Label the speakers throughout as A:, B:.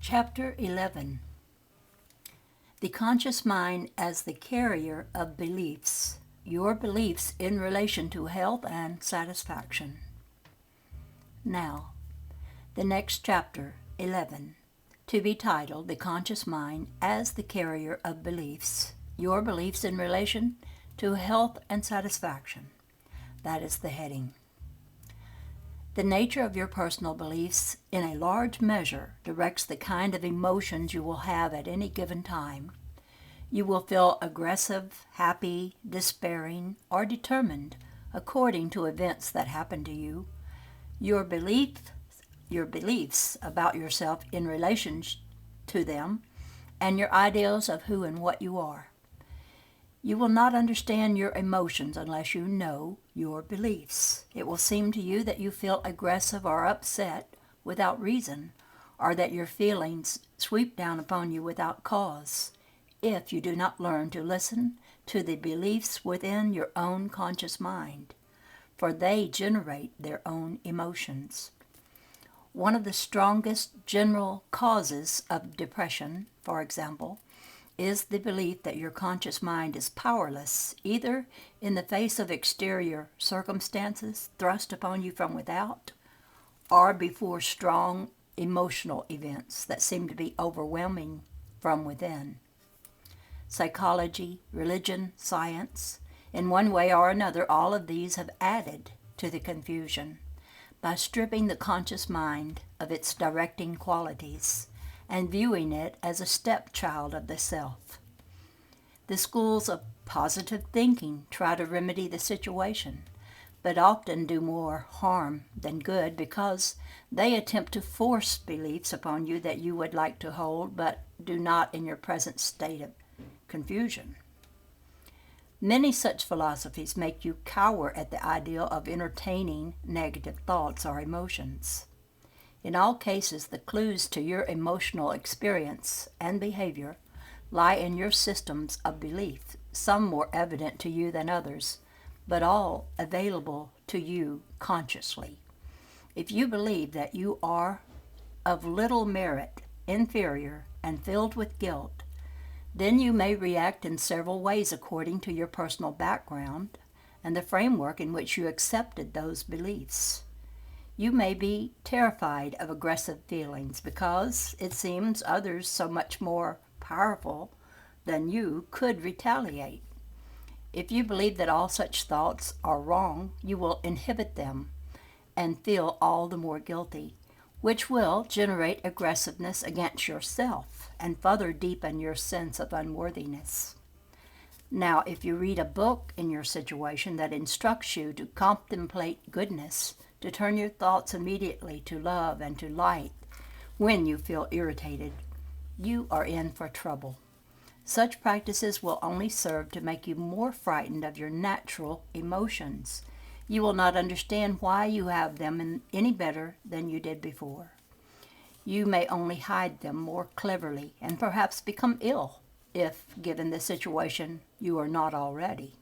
A: Chapter 11. The conscious mind as the carrier of beliefs. Your beliefs in relation to health and satisfaction. Now, the next chapter, 11, to be titled The Conscious Mind as the Carrier of Beliefs. Your beliefs in relation to health and satisfaction. That is the heading. The nature of your personal beliefs in a large measure directs the kind of emotions you will have at any given time. You will feel aggressive, happy, despairing, or determined according to events that happen to you. Your beliefs about yourself in relation to them, and your ideals of who and what you are. You will not understand your emotions unless you know your beliefs. It will seem to you that you feel aggressive or upset without reason, or that your feelings sweep down upon you without cause, if you do not learn to listen to the beliefs within your own conscious mind, for they generate their own emotions. One of the strongest general causes of depression, for example, is the belief that your conscious mind is powerless, either in the face of exterior circumstances thrust upon you from without, or before strong emotional events that seem to be overwhelming from within. Psychology, religion, science, in one way or another, all of these have added to the confusion by stripping the conscious mind of its directing qualities and viewing it as a stepchild of the self. The schools of positive thinking try to remedy the situation, but often do more harm than good because they attempt to force beliefs upon you that you would like to hold but do not in your present state of confusion. Many such philosophies make you cower at the idea of entertaining negative thoughts or emotions. In all cases, the clues to your emotional experience and behavior lie in your systems of belief, some more evident to you than others, but all available to you consciously. If you believe that you are of little merit, inferior, and filled with guilt, then you may react in several ways according to your personal background and the framework in which you accepted those beliefs. You may be terrified of aggressive feelings because it seems others so much more powerful than you could retaliate. If you believe that all such thoughts are wrong, you will inhibit them and feel all the more guilty, which will generate aggressiveness against yourself and further deepen your sense of unworthiness. Now, if you read a book in your situation that instructs you to contemplate goodness, to turn your thoughts immediately to love and to light when you feel irritated, you are in for trouble. Such practices will only serve to make you more frightened of your natural emotions. You will not understand why you have them any better than you did before. You may only hide them more cleverly and perhaps become ill if, given the situation, you are not already.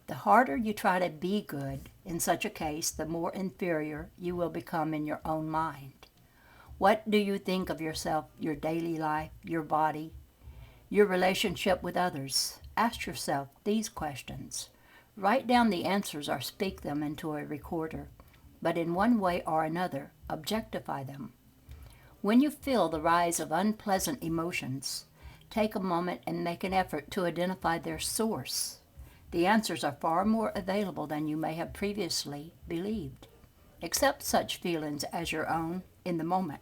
A: The harder you try to be good in such a case, the more inferior you will become in your own mind. What do you think of yourself, your daily life, your body, your relationship with others? Ask yourself these questions. Write down the answers or speak them into a recorder, but in one way or another, objectify them. When you feel the rise of unpleasant emotions, take a moment and make an effort to identify their source. The answers are far more available than you may have previously believed. Accept such feelings as your own in the moment.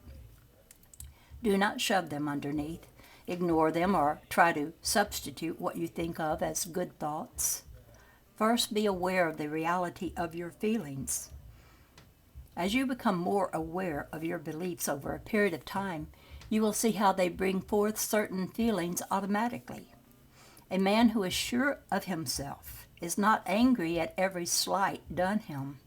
A: Do not shove them underneath, ignore them, or try to substitute what you think of as good thoughts. First, be aware of the reality of your feelings. As you become more aware of your beliefs over a period of time, you will see how they bring forth certain feelings automatically. A man who is sure of himself is not angry at every slight done him,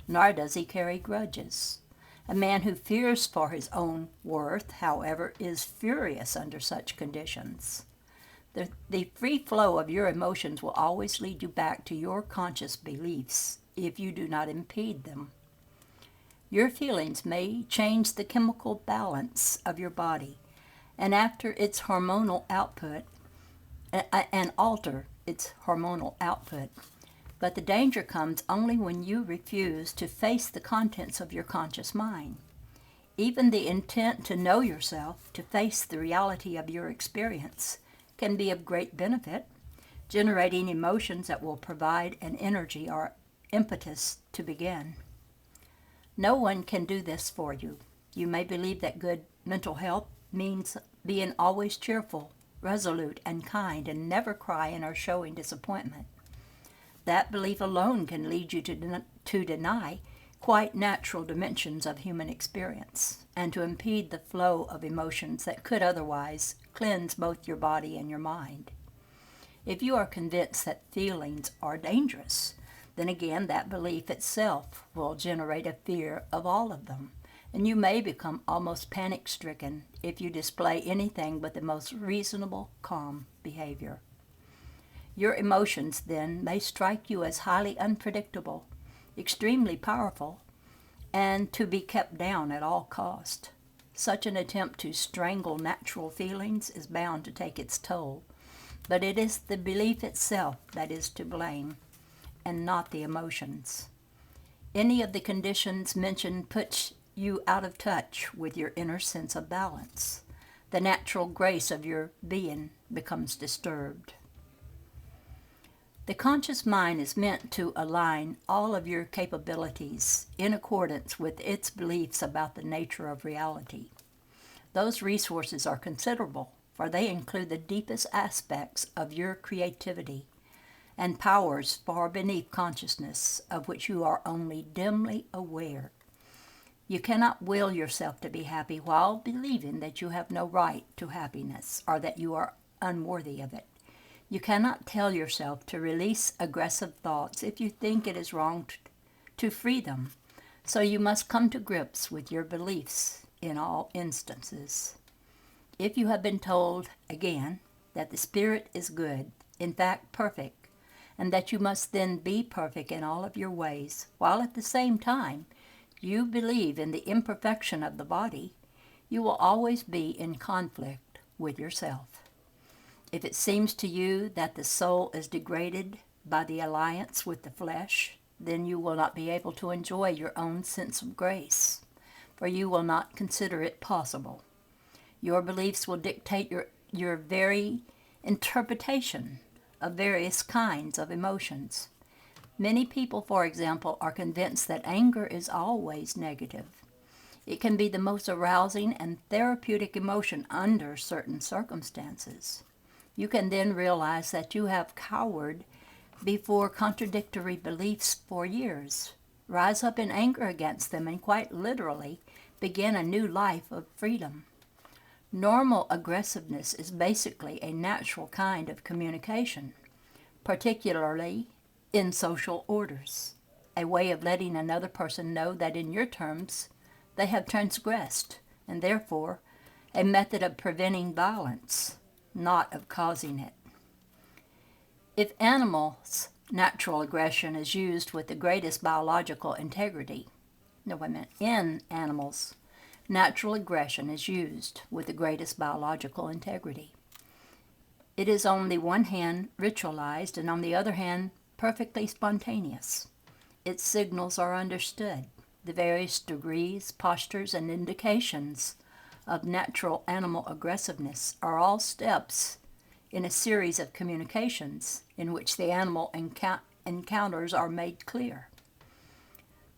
A: nor does he carry grudges. A man who fears for his own worth, however, is furious under such conditions. The free flow of your emotions will always lead you back to your conscious beliefs if you do not impede them. Your feelings may change the chemical balance of your body and after its hormonal output and alter its hormonal output. But the danger comes only when you refuse to face the contents of your conscious mind. Even the intent to know yourself, to face the reality of your experience, can be of great benefit, generating emotions that will provide an energy or impetus to begin. No one can do this for you. You may believe that good mental health means being always cheerful, resolute, and kind, and never crying or showing disappointment. That belief alone can lead you to deny quite natural dimensions of human experience and to impede the flow of emotions that could otherwise cleanse both your body and your mind. If you are convinced that feelings are dangerous, then again that belief itself will generate a fear of all of them, and you may become almost panic-stricken if you display anything but the most reasonable, calm behavior. Your emotions, then, may strike you as highly unpredictable, extremely powerful, and to be kept down at all cost. Such an attempt to strangle natural feelings is bound to take its toll, but it is the belief itself that is to blame, and not the emotions. Any of the conditions mentioned puts you out of touch with your inner sense of balance. The natural grace of your being becomes disturbed. The conscious mind is meant to align all of your capabilities in accordance with its beliefs about the nature of reality. Those resources are considerable, for they include the deepest aspects of your creativity and powers far beneath consciousness, of which you are only dimly aware. You cannot will yourself to be happy while believing that you have no right to happiness or that you are unworthy of it. You cannot tell yourself to release aggressive thoughts if you think it is wrong to free them. So you must come to grips with your beliefs in all instances. If you have been told, again, that the Spirit is good, in fact perfect, and that you must then be perfect in all of your ways, while at the same time you believe in the imperfection of the body, you will always be in conflict with yourself. If it seems to you that the soul is degraded by the alliance with the flesh, then you will not be able to enjoy your own sense of grace, for you will not consider it possible. Your beliefs will dictate your very interpretation of various kinds of emotions. Many people, for example, are convinced that anger is always negative. It can be the most arousing and therapeutic emotion under certain circumstances. You can then realize that you have cowered before contradictory beliefs for years, rise up in anger against them, and quite literally begin a new life of freedom. Normal aggressiveness is basically a natural kind of communication, particularly in social orders, a way of letting another person know that in your terms they have transgressed, and therefore a method of preventing violence, not of causing it. If animals' natural aggression is used with the greatest biological integrity, in animals, natural aggression is used with the greatest biological integrity. It is on the one hand ritualized and on the other hand perfectly spontaneous. Its signals are understood. The various degrees, postures, and indications of natural animal aggressiveness are all steps in a series of communications in which the animal encounters are made clear.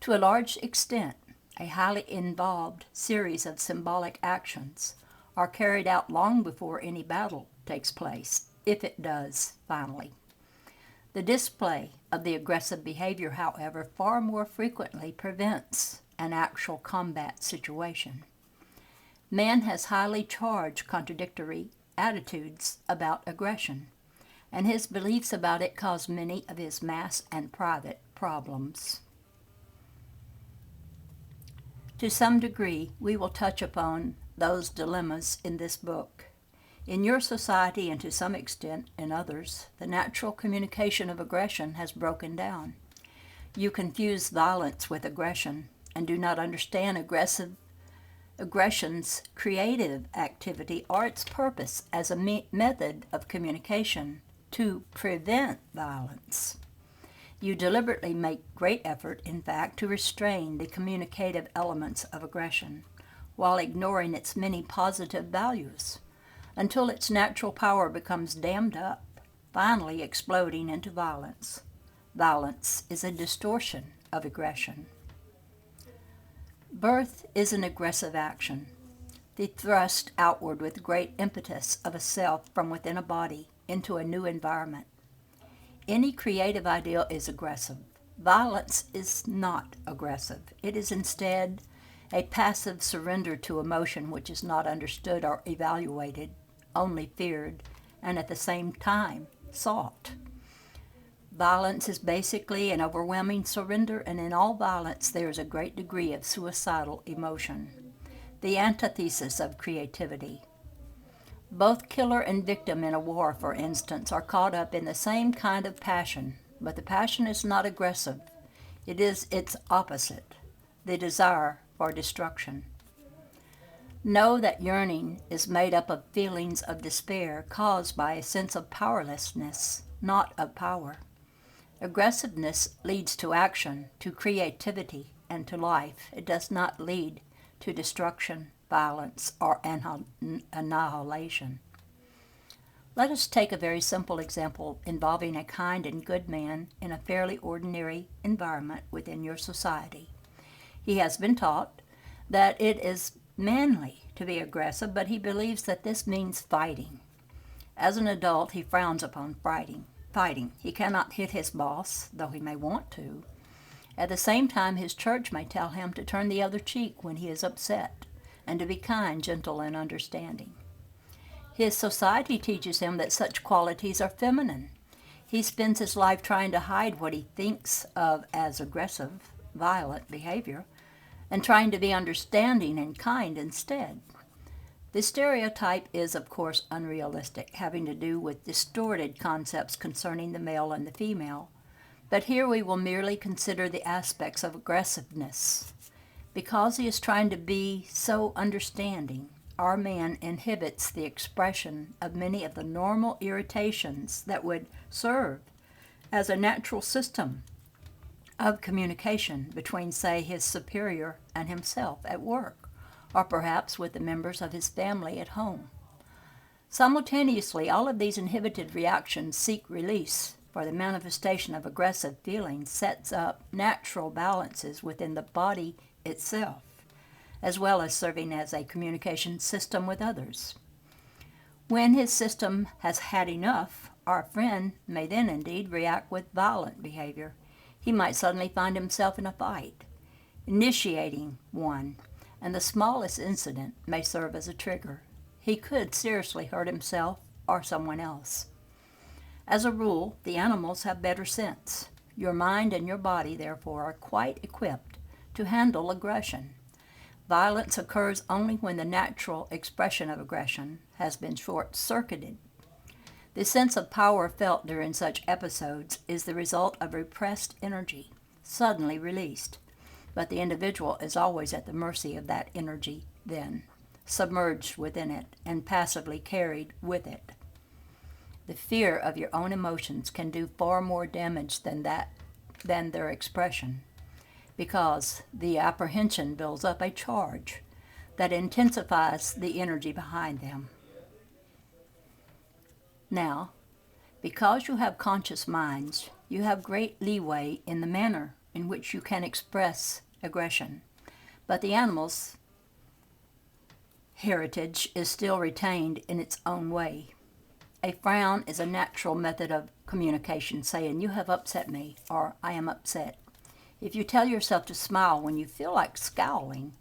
A: To a large extent, a highly involved series of symbolic actions are carried out long before any battle takes place, if it does, finally. The display of the aggressive behavior, however, far more frequently prevents an actual combat situation. Man has highly charged contradictory attitudes about aggression, and his beliefs about it cause many of his mass and private problems. To some degree, we will touch upon those dilemmas in this book. In your society, and to some extent in others, the natural communication of aggression has broken down. You confuse violence with aggression, and do not understand aggression's creative activity or its purpose as a method of communication to prevent violence. You deliberately make great effort, in fact, to restrain the communicative elements of aggression, while ignoring its many positive values, until its natural power becomes dammed up, finally exploding into violence. Violence is a distortion of aggression. Birth is an aggressive action, the thrust outward with great impetus of a self from within a body into a new environment. Any creative ideal is aggressive. Violence is not aggressive. It is instead a passive surrender to emotion which is not understood or evaluated, only feared, and at the same time sought. Violence is basically an overwhelming surrender, and in all violence there is a great degree of suicidal emotion, the antithesis of creativity. Both killer and victim in a war, for instance, are caught up in the same kind of passion, but the passion is not aggressive. It is its opposite, the desire for destruction. Know that yearning is made up of feelings of despair caused by a sense of powerlessness, not of power. Aggressiveness leads to action, to creativity, and to life. It does not lead to destruction, violence, or annihilation. Let us take a very simple example involving a kind and good man in a fairly ordinary environment within your society. He has been taught that it is manly to be aggressive, but he believes that this means fighting. As an adult, he frowns upon fighting. He cannot hit his boss, though he may want to. At the same time, his church may tell him to turn the other cheek when he is upset, and to be kind, gentle, and understanding. His society teaches him that such qualities are feminine. He spends his life trying to hide what he thinks of as aggressive, violent behavior, and trying to be understanding and kind instead. The stereotype is, of course, unrealistic, having to do with distorted concepts concerning the male and the female. But here we will merely consider the aspects of aggressiveness. Because he is trying to be so understanding, our man inhibits the expression of many of the normal irritations that would serve as a natural system of communication between, say, his superior and himself at work, or perhaps with the members of his family at home. Simultaneously, all of these inhibited reactions seek release, for the manifestation of aggressive feelings sets up natural balances within the body itself, as well as serving as a communication system with others. When his system has had enough, our friend may then indeed react with violent behavior. He might suddenly find himself in a fight, initiating one, and the smallest incident may serve as a trigger. He could seriously hurt himself or someone else. As a rule, the animals have better sense. Your mind and your body, therefore, are quite equipped to handle aggression. Violence occurs only when the natural expression of aggression has been short-circuited. The sense of power felt during such episodes is the result of repressed energy, suddenly released. But the individual is always at the mercy of that energy then, submerged within it and passively carried with it. The fear of your own emotions can do far more damage than their expression, because the apprehension builds up a charge that intensifies the energy behind them. Now, because you have conscious minds, you have great leeway in the manner in which you can express aggression, but the animal's heritage is still retained in its own way. A frown is a natural method of communication, saying, "You have upset me," or "I am upset." If you tell yourself to smile when you feel like scowling,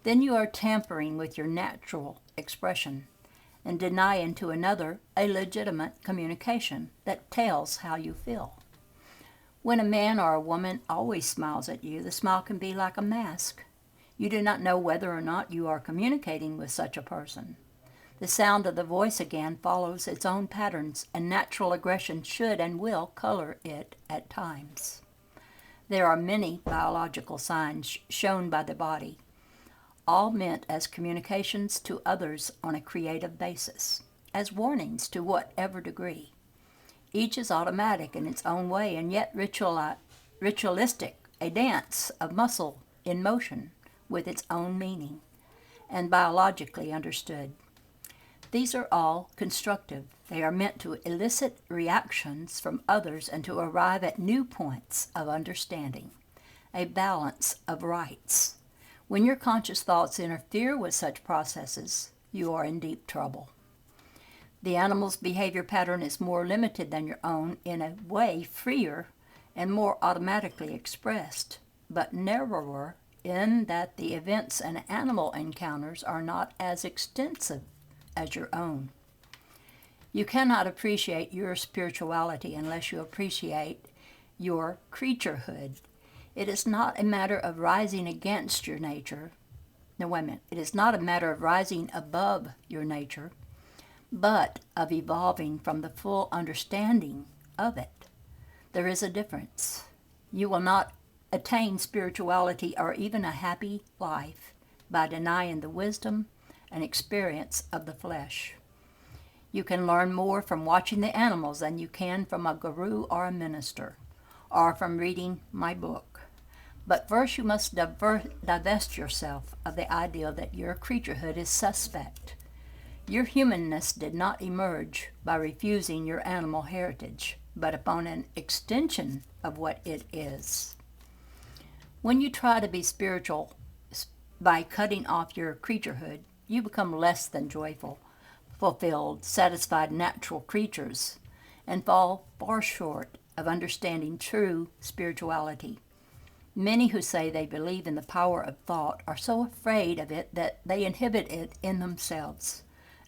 A: then you are tampering with your natural expression and denying to another a legitimate communication that tells how you feel. When a man or a woman always smiles at you, the smile can be like a mask. You do not know whether or not you are communicating with such a person. The sound of the voice again follows its own patterns, and natural aggression should and will color it at times. There are many biological signs shown by the body, all meant as communications to others on a creative basis, as warnings to whatever degree. Each is automatic in its own way and yet ritualistic, a dance of muscle in motion with its own meaning, and biologically understood. These are all constructive. They are meant to elicit reactions from others and to arrive at new points of understanding, a balance of rights. When your conscious thoughts interfere with such processes, you are in deep trouble. The animal's behavior pattern is more limited than your own, in a way freer and more automatically expressed, but narrower in that the events an animal encounters are not as extensive as your own. You cannot appreciate your spirituality unless you appreciate your creaturehood. It is not a matter of rising against your nature. No, wait a minute. It is not a matter of rising above your nature, but of evolving from the full understanding of it. There is a difference. You will not attain spirituality or even a happy life by denying the wisdom and experience of the flesh. You can learn more from watching the animals than you can from a guru or a minister, or from reading my book. But first you must divest yourself of the idea that your creaturehood is suspect. Your humanness did not emerge by refusing your animal heritage, but upon an extension of what it is. When you try to be spiritual by cutting off your creaturehood, you become less than joyful, fulfilled, satisfied natural creatures, and fall far short of understanding true spirituality. Many who say they believe in the power of thought are so afraid of it that they inhibit it in themselves,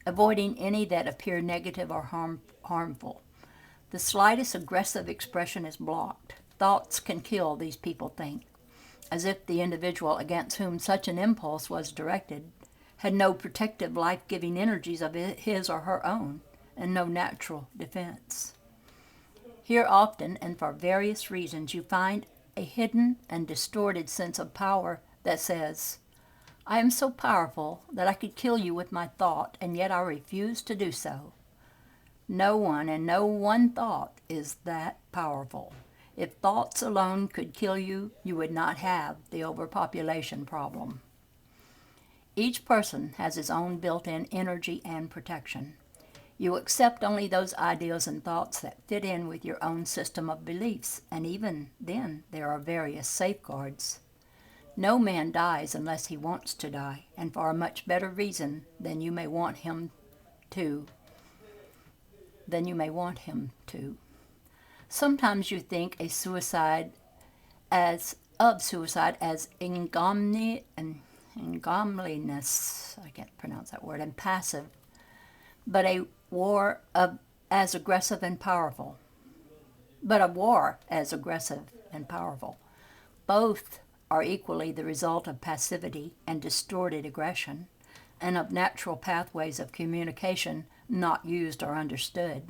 A: avoiding any that appear negative or harmful. The slightest aggressive expression is blocked. Thoughts can kill, these people think, as if the individual against whom such an impulse was directed had no protective life-giving energies of his or her own, and no natural defense. Here often, and for various reasons, you find a hidden and distorted sense of power that says, I am so powerful that I could kill you with my thought, and yet I refuse to do so. No one and no one thought is that powerful. If thoughts alone could kill you, you would not have the overpopulation problem. Each person has his own built-in energy and protection. You accept only those ideas and thoughts that fit in with your own system of beliefs, and even then there are various safeguards. No man dies unless he wants to die, and for a much better reason than you may want him to. Sometimes you think of suicide as ungainliness, I can't pronounce that word, and passive, but a war as aggressive and powerful. Both are equally the result of passivity and distorted aggression, and of natural pathways of communication not used or understood.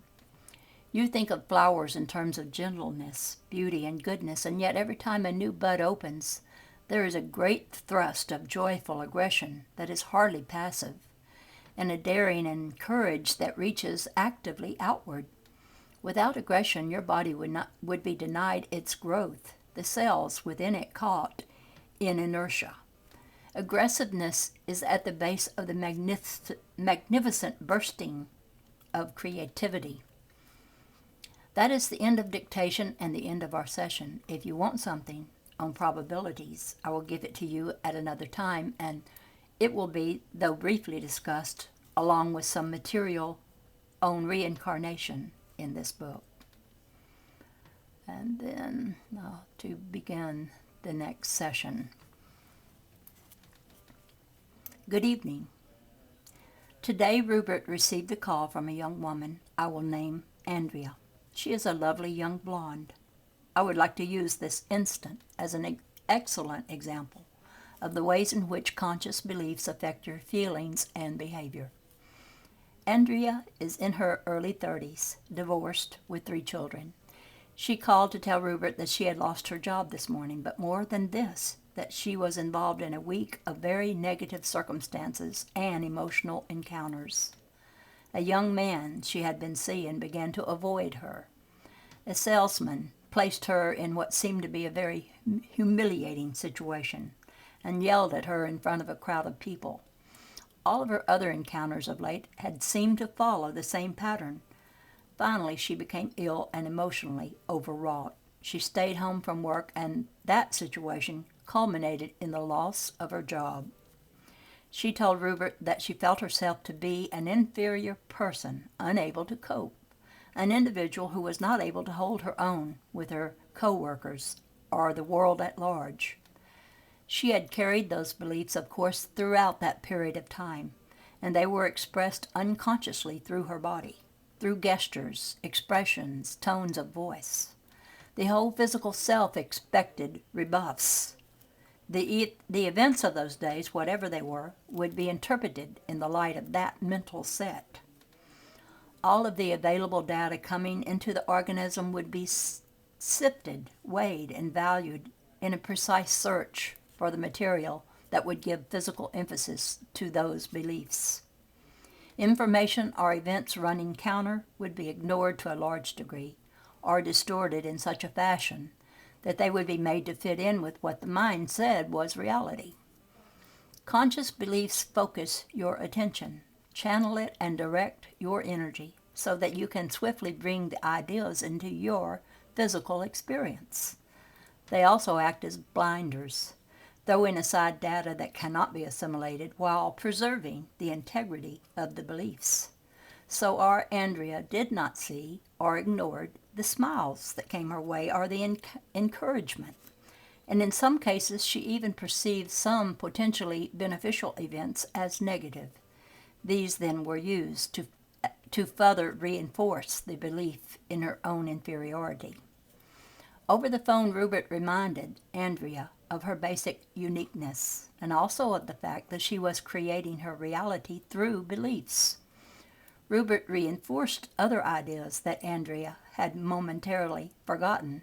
A: You think of flowers in terms of gentleness, beauty, and goodness, and yet every time a new bud opens, there is a great thrust of joyful aggression that is hardly passive, and a daring and courage that reaches actively outward. Without aggression, your body would be denied its growth, the cells within it caught in inertia. Aggressiveness is at the base of the magnificent bursting of creativity. That is the end of dictation and the end of our session. If you want something on probabilities, I will give it to you at another time, and it will be, though briefly discussed, along with some material on reincarnation in this book. And then to begin the next session. Good evening. Today Rupert received a call from a young woman I will name Andrea. She is a lovely young blonde. I would like to use this instant as an excellent example of the ways in which conscious beliefs affect your feelings and behavior. Andrea is in her early 30s, divorced with 3 children. She called to tell Rupert that she had lost her job this morning, but more than this, that she was involved in a week of very negative circumstances and emotional encounters. A young man she had been seeing began to avoid her. A salesman placed her in what seemed to be a very humiliating situation and yelled at her in front of a crowd of people. All of her other encounters of late had seemed to follow the same pattern. Finally, she became ill and emotionally overwrought. She stayed home from work, and that situation culminated in the loss of her job. She told Rupert that she felt herself to be an inferior person, unable to cope, an individual who was not able to hold her own with her co-workers or the world at large. She had carried those beliefs, of course, throughout that period of time, and they were expressed unconsciously through her body, through gestures, expressions, tones of voice. The whole physical self expected rebuffs. The events of those days, whatever they were, would be interpreted in the light of that mental set. All of the available data coming into the organism would be sifted, weighed, and valued in a precise search for the material that would give physical emphasis to those beliefs. Information or events running counter would be ignored to a large degree, or distorted in such a fashion that they would be made to fit in with what the mind said was reality. Conscious beliefs focus your attention, channel it, and direct your energy so that you can swiftly bring the ideas into your physical experience. They also act as blinders, throwing aside data that cannot be assimilated while preserving the integrity of the beliefs. So our Andrea did not see or ignored the smiles that came her way or the encouragement. And in some cases, she even perceived some potentially beneficial events as negative. These then were used to further reinforce the belief in her own inferiority. Over the phone, Rupert reminded Andrea of her basic uniqueness and also of the fact that she was creating her reality through beliefs. Rupert reinforced other ideas that Andrea had momentarily forgotten,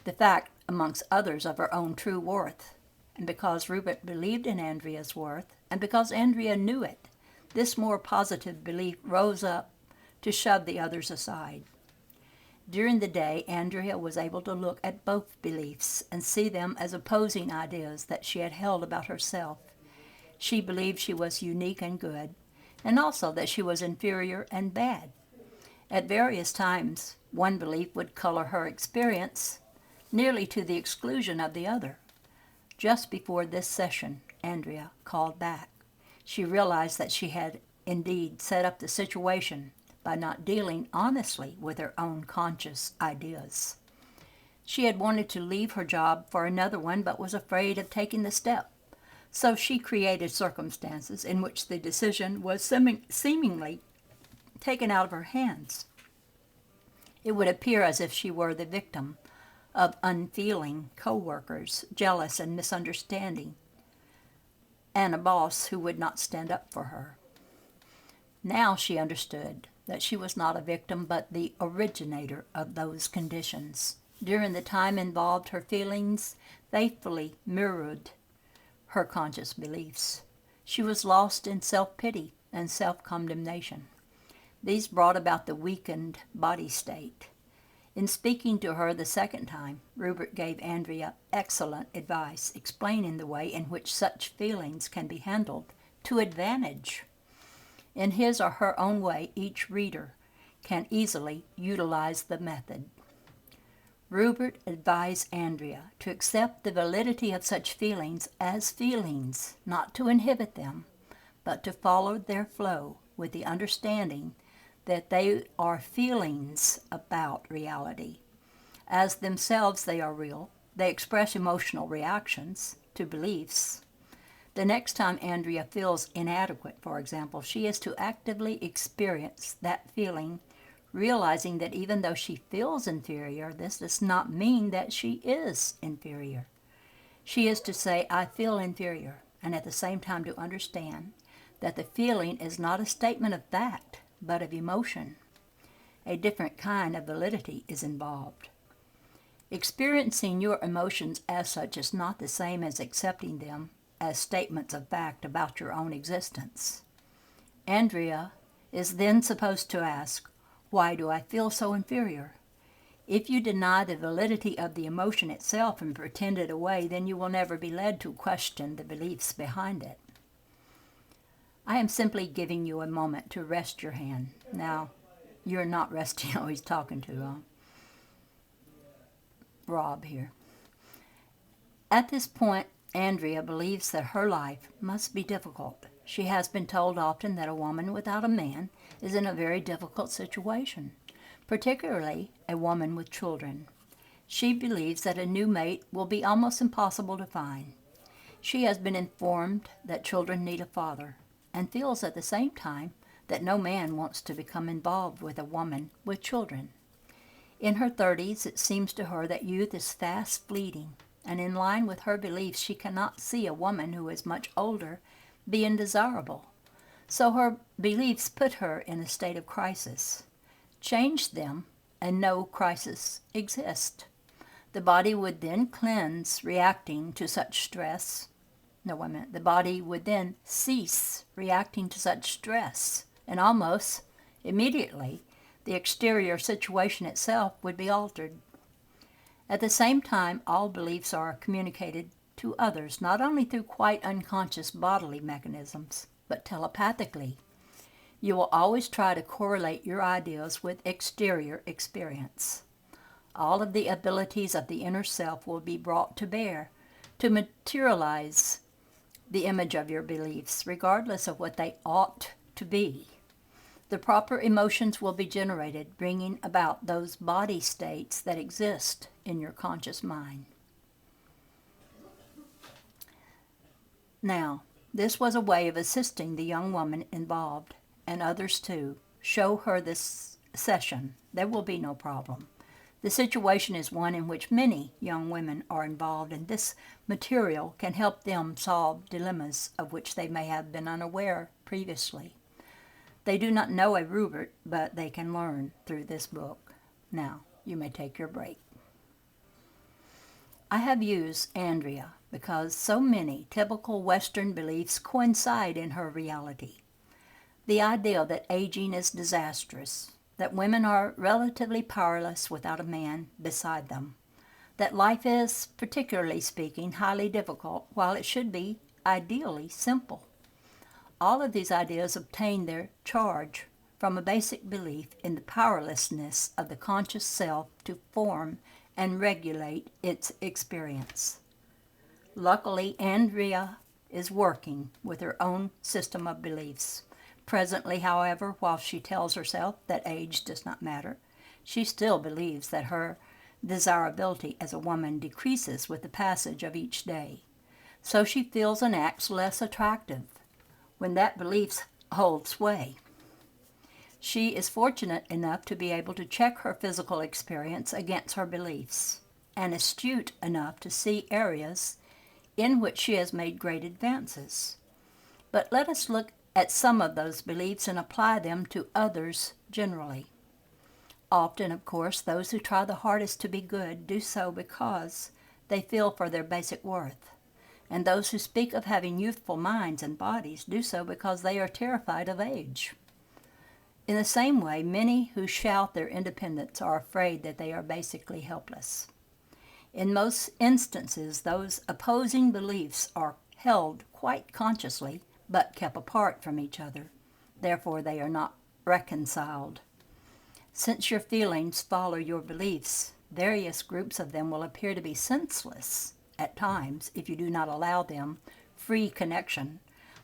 A: the fact, amongst others, of her own true worth. And because Rupert believed in Andrea's worth, and because Andrea knew it, this more positive belief rose up to shove the others aside. During the day, Andrea was able to look at both beliefs and see them as opposing ideas that she had held about herself. She believed she was unique and good, and also that she was inferior and bad. At various times, one belief would color her experience, nearly to the exclusion of the other. Just before this session, Andrea called back. She realized that she had indeed set up the situation by not dealing honestly with her own conscious ideas. She had wanted to leave her job for another one, but was afraid of taking the step. So she created circumstances in which the decision was seemingly taken out of her hands. It would appear as if she were the victim of unfeeling co-workers, jealous and misunderstanding, and a boss who would not stand up for her. Now she understood that she was not a victim but the originator of those conditions. During the time involved, her feelings faithfully mirrored her conscious beliefs. She was lost in self-pity and self-condemnation. These brought about the weakened body state. In speaking to her the second time, Rupert gave Andrea excellent advice, explaining the way in which such feelings can be handled to advantage. In his or her own way, each reader can easily utilize the method. Rupert advised Andrea to accept the validity of such feelings as feelings, not to inhibit them, but to follow their flow with the understanding that they are feelings about reality. As themselves they are real. They express emotional reactions to beliefs. The next time Andrea feels inadequate, for example, she is to actively experience that feeling, realizing that even though she feels inferior, this does not mean that she is inferior. She is to say, I feel inferior, and at the same time to understand that the feeling is not a statement of fact, but of emotion. A different kind of validity is involved. Experiencing your emotions as such is not the same as accepting them as statements of fact about your own existence. Andrea is then supposed to ask, "Why do I feel so inferior?" If you deny the validity of the emotion itself and pretend it away, then you will never be led to question the beliefs behind it. I am simply giving you a moment to rest your hand. Now, you're not resting. Oh, he's talking to Rob here. At this point, Andrea believes that her life must be difficult. She has been told often that a woman without a man is in a very difficult situation, particularly a woman with children. She believes that a new mate will be almost impossible to find. She has been informed that children need a father, and feels at the same time that no man wants to become involved with a woman with children. In her 30s, it seems to her that youth is fast fleeting, and in line with her beliefs, she cannot see a woman who is much older being desirable. So her beliefs put her in a state of crisis. Change them, and no crisis exists. The body would then cleanse, reacting to such stress. The body would then cease reacting to such stress, and almost immediately, the exterior situation itself would be altered. At the same time, all beliefs are communicated to others, not only through quite unconscious bodily mechanisms, but telepathically. You will always try to correlate your ideas with exterior experience. All of the abilities of the inner self will be brought to bear to materialize the image of your beliefs, regardless of what they ought to be. The proper emotions will be generated, bringing about those body states that exist in your conscious mind. Now, this was a way of assisting the young woman involved, and others too. Show her this session. There will be no problem. The situation is one in which many young women are involved, and this material can help them solve dilemmas of which they may have been unaware previously. They do not know a rubric, but they can learn through this book. Now, you may take your break. I have used Andrea because so many typical Western beliefs coincide in her reality. The idea that aging is disastrous, that women are relatively powerless without a man beside them, that life is, particularly speaking, highly difficult, while it should be ideally simple. All of these ideas obtain their charge from a basic belief in the powerlessness of the conscious self to form and regulate its experience. Luckily, Andrea is working with her own system of beliefs. Presently, however, while she tells herself that age does not matter, she still believes that her desirability as a woman decreases with the passage of each day. So she feels and acts less attractive when that belief holds sway. She is fortunate enough to be able to check her physical experience against her beliefs, and astute enough to see areas in which she has made great advances. But let us look at some of those beliefs and apply them to others generally. Often, of course, those who try the hardest to be good do so because they feel for their basic worth. And those who speak of having youthful minds and bodies do so because they are terrified of age. In the same way, many who shout their independence are afraid that they are basically helpless. In most instances, those opposing beliefs are held quite consciously, but kept apart from each other. Therefore, they are not reconciled. Since your feelings follow your beliefs, various groups of them will appear to be senseless at times if you do not allow them free connection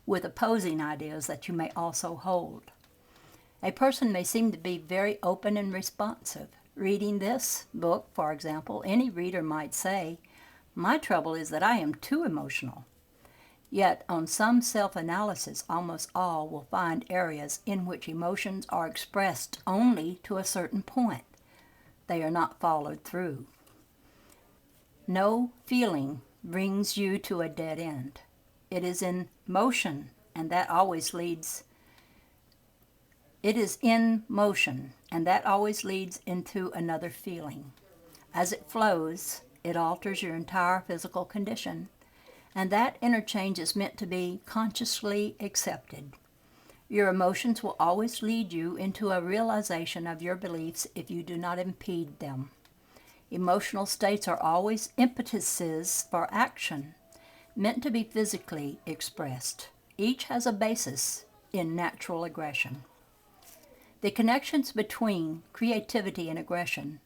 A: with opposing ideas that you may also hold. A person may seem to be very open and responsive. Reading this book, for example, any reader might say, "My trouble is that I am too emotional." Yet, on some self-analysis, almost all will find areas in which emotions are expressed only to a certain point. They are not followed through. No feeling brings you to a dead end. It is in motion, and that always leads into another feeling. As it flows, it alters your entire physical condition, and that interchange is meant to be consciously accepted. Your emotions will always lead you into a realization of your beliefs if you do not impede them. Emotional states are always impetuses for action, meant to be physically expressed. Each has a basis in natural aggression. The connections between creativity and aggression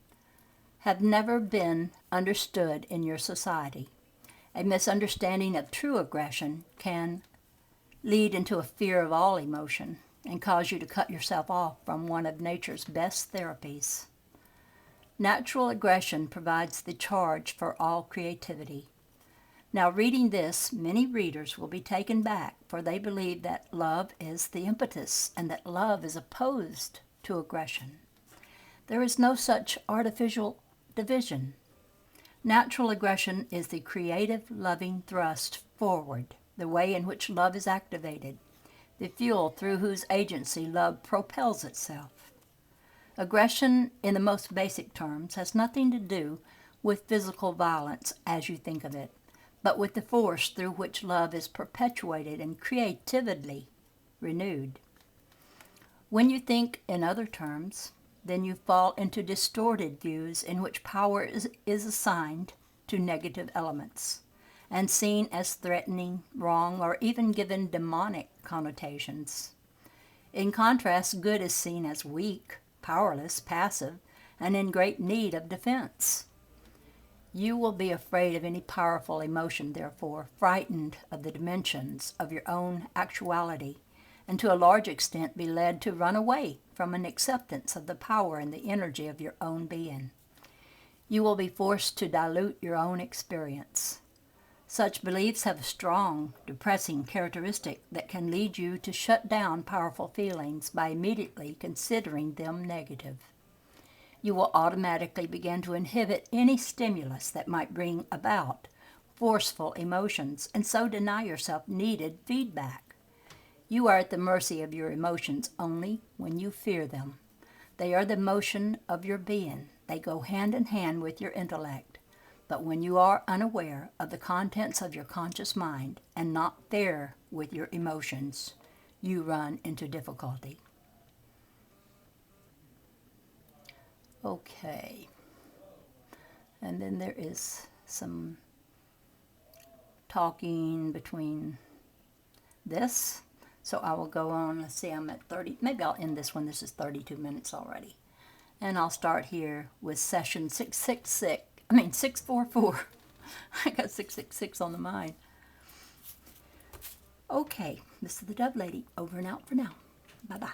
A: have never been understood in your society. A misunderstanding of true aggression can lead into a fear of all emotion and cause you to cut yourself off from one of nature's best therapies. Natural aggression provides the charge for all creativity. Now, reading this, many readers will be taken back, for they believe that love is the impetus and that love is opposed to aggression. There is no such artificial division. Natural aggression is the creative, loving thrust forward, the way in which love is activated, the fuel through whose agency love propels itself. Aggression, in the most basic terms, has nothing to do with physical violence as you think of it, but with the force through which love is perpetuated and creatively renewed. When you think in other terms, then you fall into distorted views in which power is assigned to negative elements and seen as threatening, wrong, or even given demonic connotations. In contrast, good is seen as weak, powerless, passive, and in great need of defense. You will be afraid of any powerful emotion, therefore, frightened of the dimensions of your own actuality, and to a large extent be led to run away from an acceptance of the power and the energy of your own being. You will be forced to dilute your own experience. Such beliefs have a strong, depressing characteristic that can lead you to shut down powerful feelings by immediately considering them negative. You will automatically begin to inhibit any stimulus that might bring about forceful emotions and so deny yourself needed feedback. You are at the mercy of your emotions only when you fear them. They are the motion of your being. They go hand in hand with your intellect. But when you are unaware of the contents of your conscious mind and not fair with your emotions, you run into difficulty. Okay. And then there is some talking between this. So I will go on. Let's see, I'm at 30. Maybe I'll end this one. This is 32 minutes already. And I'll start here with session 644. I got 666 on the mind. Okay, this is the Dove Lady. Over and out for now. Bye-bye.